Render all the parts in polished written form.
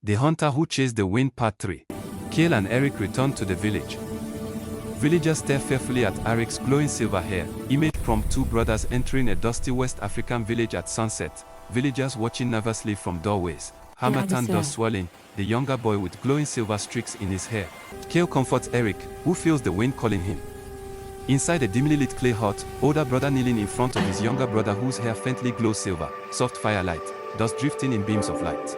The Hunter Who Chased the Wind Part 3. Cale and Eric return to the village. Villagers stare fearfully at Eric's glowing silver hair, image from two brothers entering a dusty West African village at sunset, villagers watching nervously from doorways, harmattan dust swirling, the younger boy with glowing silver streaks in his hair. Cale comforts Eric, who feels the wind calling him. Inside a dimly lit clay hut, older brother kneeling in front of his younger brother whose hair faintly glows silver, soft firelight, dust drifting in beams of light.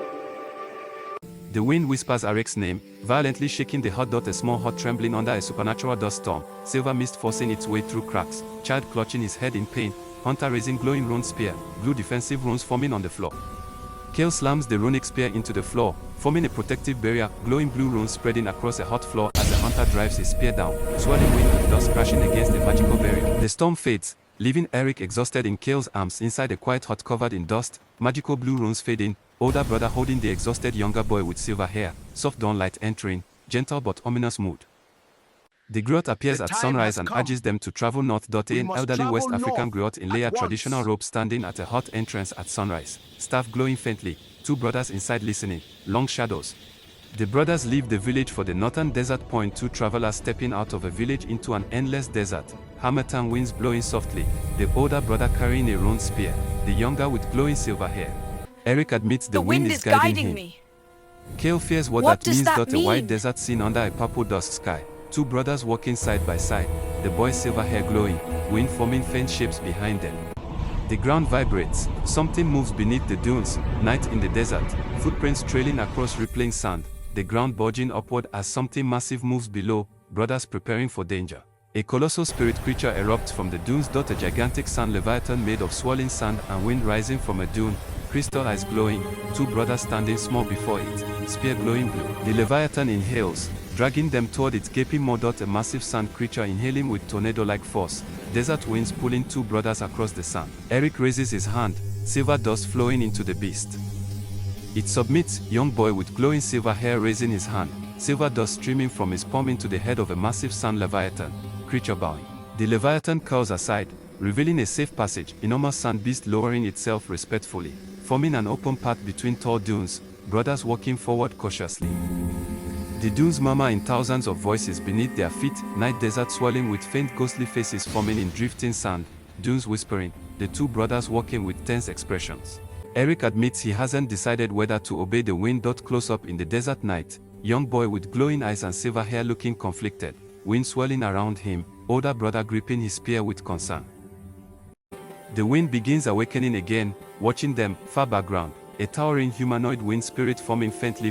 The wind whispers Eric's name, violently shaking the hut. A small hut trembling under a supernatural dust storm, silver mist forcing its way through cracks, child clutching his head in pain, hunter raising glowing rune spear, blue defensive runes forming on the floor. Cale slams the runic spear into the floor, forming a protective barrier, glowing blue runes spreading across a hot floor as the hunter drives his spear down, swirling wind and dust crashing against the magical barrier. The storm fades, leaving Eric exhausted in Cale's arms inside a quiet hut covered in dust, magical blue runes fading, older brother holding the exhausted younger boy with silver hair, soft dawn light entering, gentle but ominous mood. The griot appears at sunrise and urges them to travel north. An elderly West African griot in layered traditional robes standing at a hut entrance at sunrise, staff glowing faintly, two brothers inside listening, long shadows. The brothers leave the village for the northern desert point, two travelers stepping out of a village into an endless desert, harmattan winds blowing softly, the older brother carrying a rune spear, the younger with glowing silver hair. Eric admits the wind is guiding him. Cale fears what that means. A white desert scene under a purple dusk sky, two brothers walking side by side, the boy's silver hair glowing, wind forming faint shapes behind them. The ground vibrates, something moves beneath the dunes, night in the desert, footprints trailing across rippling sand, the ground bulging upward as something massive moves below, brothers preparing for danger. A colossal spirit creature erupts from the dunes. A gigantic sand leviathan made of swirling sand and wind rising from a dune, crystal eyes glowing, two brothers standing small before it, spear glowing blue. The leviathan inhales, dragging them toward its gaping maw. A massive sand creature inhaling with tornado-like force, desert winds pulling two brothers across the sand. Eric raises his hand, silver dust flowing into the beast. It submits, young boy with glowing silver hair raising his hand, silver dust streaming from his palm into the head of a massive sand leviathan, creature bowing. The leviathan curls aside, revealing a safe passage, enormous sand beast lowering itself respectfully, forming an open path between tall dunes, brothers walking forward cautiously. The dunes murmur in thousands of voices beneath their feet, night desert swirling with faint ghostly faces forming in drifting sand, dunes whispering, the two brothers walking with tense expressions. Eric admits he hasn't decided whether to obey the wind. Close up in the desert night, young boy with glowing eyes and silver hair looking conflicted, wind swirling around him, older brother gripping his spear with concern. The wind begins awakening again, watching them, far background, a towering humanoid wind spirit forming faintly